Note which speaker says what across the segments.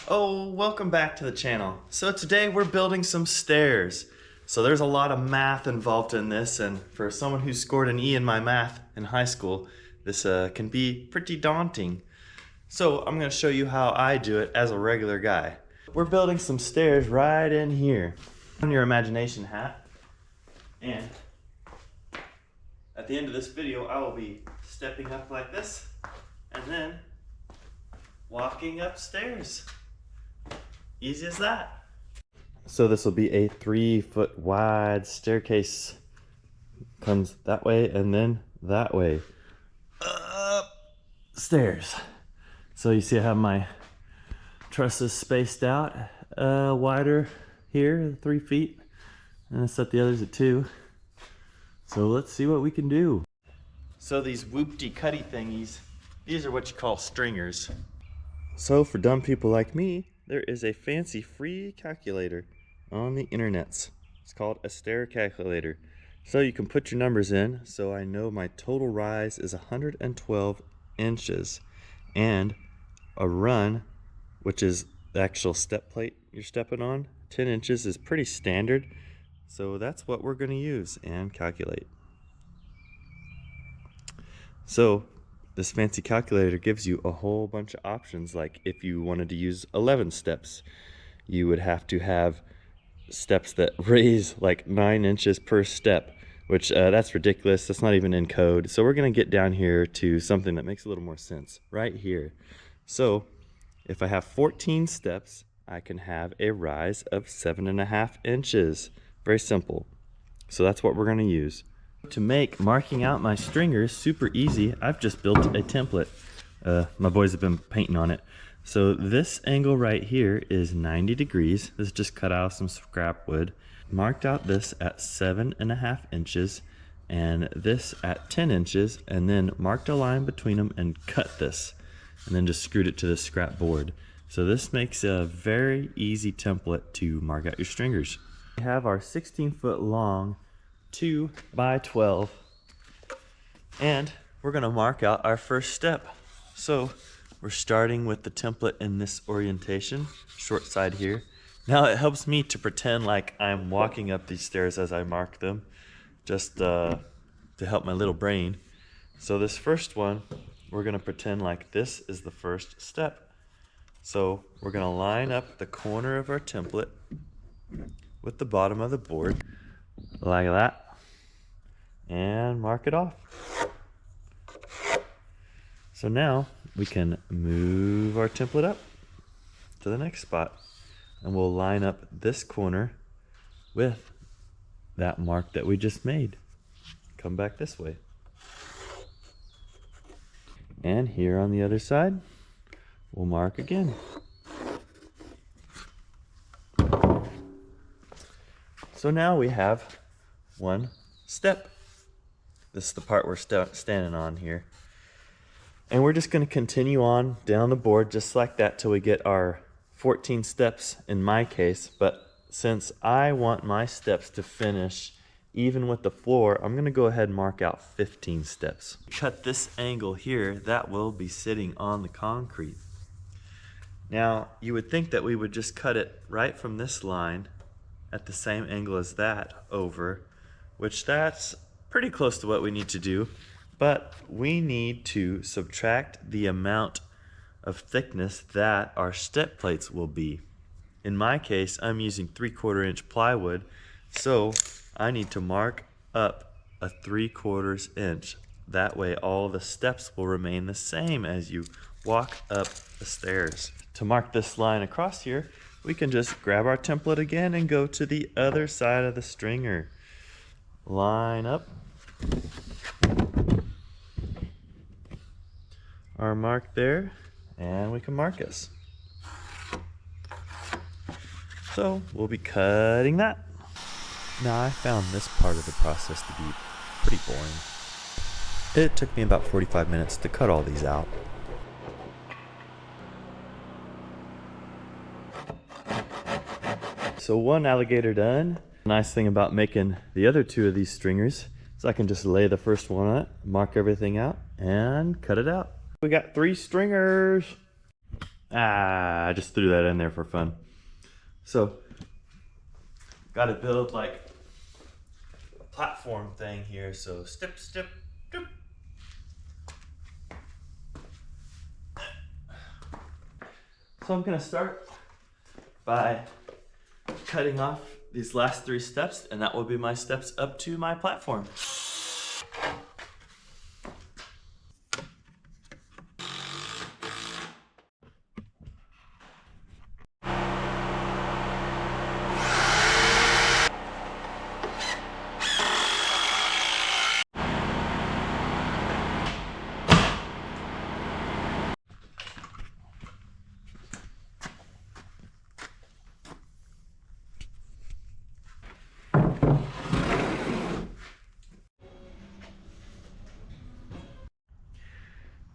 Speaker 1: Oh, welcome back to the channel. So today we're building some stairs. So there's a lot of math involved in this, and for someone who scored an E in my math in high school, this can be pretty daunting. So I'm going to show you how I do it as a regular guy. We're building some stairs right in here. On your imagination hat. And at the end of this video, I will be stepping up like this and then walking upstairs. Easy as that. So this will be a 3-foot wide staircase. Comes that way and then that way. Stairs. So you see I have my trusses spaced out wider here, 3 feet. And I set the others at 2. So let's see what we can do. So these whoop-de-cutty thingies, these are what you call stringers. So for dumb people like me, there is a fancy free calculator on the internets. It's called a stair calculator. So you can put your numbers in, so I know my total rise is 112 inches. And a run, which is the actual step plate you're stepping on, 10 inches is pretty standard. So that's what we're going to use and calculate. So this fancy calculator gives you a whole bunch of options. Like if you wanted to use 11 steps, you would have to have steps that raise like 9 inches per step, which that's ridiculous. That's not even in code. So we're going to get down here to something that makes a little more sense right here. So if I have 14 steps, I can have a rise of 7.5 inches. Very simple. So that's what we're going to use. To make marking out my stringers super easy, I've just built a template. My boys have been painting on it. So this angle right here is 90 degrees. This is just cut out of some scrap wood. Marked out this at 7.5 inches and this at 10 inches, and then marked a line between them and cut this, and then just screwed it to the scrap board. So this makes a very easy template to mark out your stringers. We have our 16-foot long 2 by 12, and we're going to mark out our first step. So we're starting with the template in this orientation, short side here. Now it helps me to pretend like I'm walking up these stairs as I mark them, just to help my little brain. So this first one, we're going to pretend like this is the first step. So we're going to line up the corner of our template with the bottom of the board like that and mark it off. So now we can move our template up to the next spot, and we'll line up this corner with that mark that we just made. Come back this way. And here on the other side, we'll mark again. So now we have one step. This is the part we're standing on here. And we're just going to continue on down the board just like that till we get our 14 steps in my case. But since I want my steps to finish even with the floor, I'm going to go ahead and mark out 15 steps. Cut this angle here, that will be sitting on the concrete. Now, you would think that we would just cut it right from this line at the same angle as that over, which that's pretty close to what we need to do, but we need to subtract the amount of thickness that our step plates will be. In my case, I'm using 3/4 inch plywood, so I need to mark up a 3/4 inch. That way all the steps will remain the same as you walk up the stairs. To mark this line across here, we can just grab our template again and go to the other side of the stringer. Line up our mark there, and we can mark us. So we'll be cutting that. Now I found this part of the process to be pretty boring. It took me about 45 minutes to cut all these out. So one alligator done. The nice thing about making the other 2 of these stringers is I can just lay the first one on it, mark everything out, and cut it out. We got 3 stringers. I just threw that in there for fun. So, gotta build like a platform thing here. So step, step, step. So I'm gonna start by cutting off these last 3 steps, and that will be my steps up to my platform.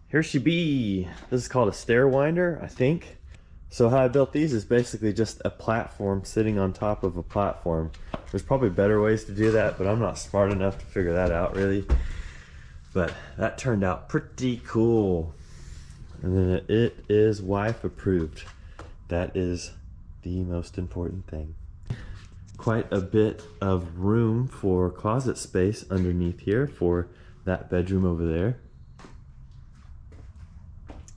Speaker 1: Here she be. This is called a stair winder, I think. So how I built these is basically just a platform sitting on top of a platform. There's probably better ways to do that, but I'm not smart enough to figure that out really. But that turned out pretty cool. And then it is wife approved. That is the most important thing. Quite a bit of room for closet space underneath here for that bedroom over there.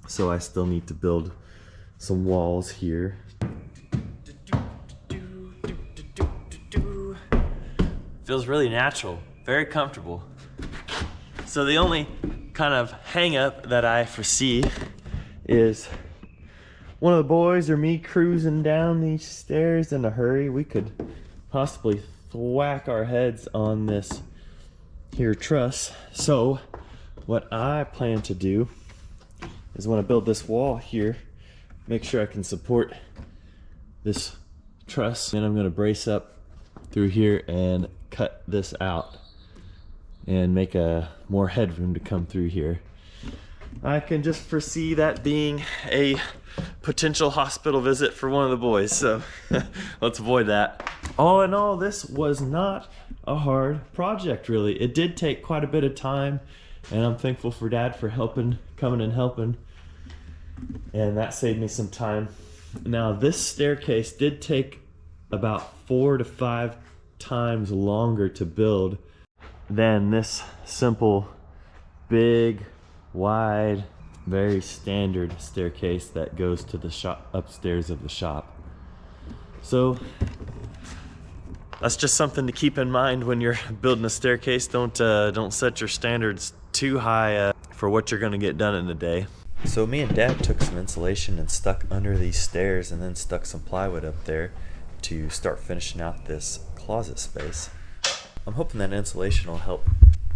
Speaker 1: So I still need to build some walls here. Feels really natural, very comfortable. So the only kind of hang up that I foresee is one of the boys or me cruising down these stairs in a hurry. We could possibly thwack our heads on this here truss. So what I plan to do is when I build this wall here, make sure I can support this truss. And I'm gonna brace up through here and cut this out and make a more headroom to come through here. I can just foresee that being a potential hospital visit for one of the boys, so let's avoid that. All in all, this was not a hard project really. It did take quite a bit of time, and I'm thankful for Dad for coming and helping. And that saved me some time. Now this staircase did take about 4 to 5 times longer to build than this simple, big, wide, very standard staircase that goes to the shop upstairs of the shop. So that's just something to keep in mind when you're building a staircase. Don't set your standards too high for what you're gonna get done in a day. So me and Dad took some insulation and stuck under these stairs and then stuck some plywood up there to start finishing out this closet space. I'm hoping that insulation will help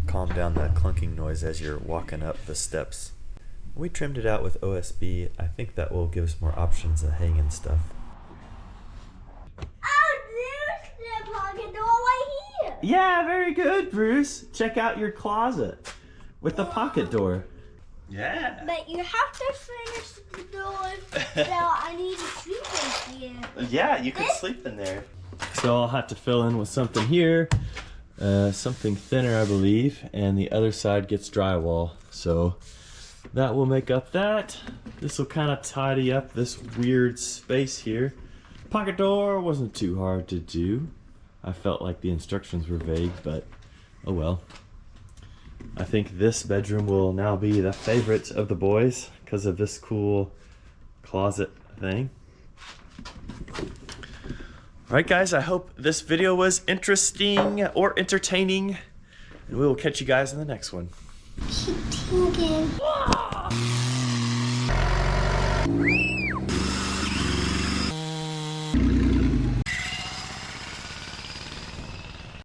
Speaker 1: calm down that clunking noise as you're walking up the steps. We trimmed it out with OSB. I think that will give us more options of hanging stuff.
Speaker 2: Oh, there's the pocket door right here.
Speaker 1: Yeah, very good, Bruce. Check out your closet with the pocket door. Yeah.
Speaker 2: But you have to finish the door, so I need to sleep in here.
Speaker 1: Yeah, you can sleep in there. So I'll have to fill in with something here, something thinner, I believe, and the other side gets drywall. So that will make up that. This will kind of tidy up this weird space here. Pocket door wasn't too hard to do. I felt like the instructions were vague, but oh well. I think this bedroom will now be the favorite of the boys because of this cool closet thing. Alright guys, I hope this video was interesting or entertaining, and we will catch you guys in the next one.
Speaker 2: Keep thinking.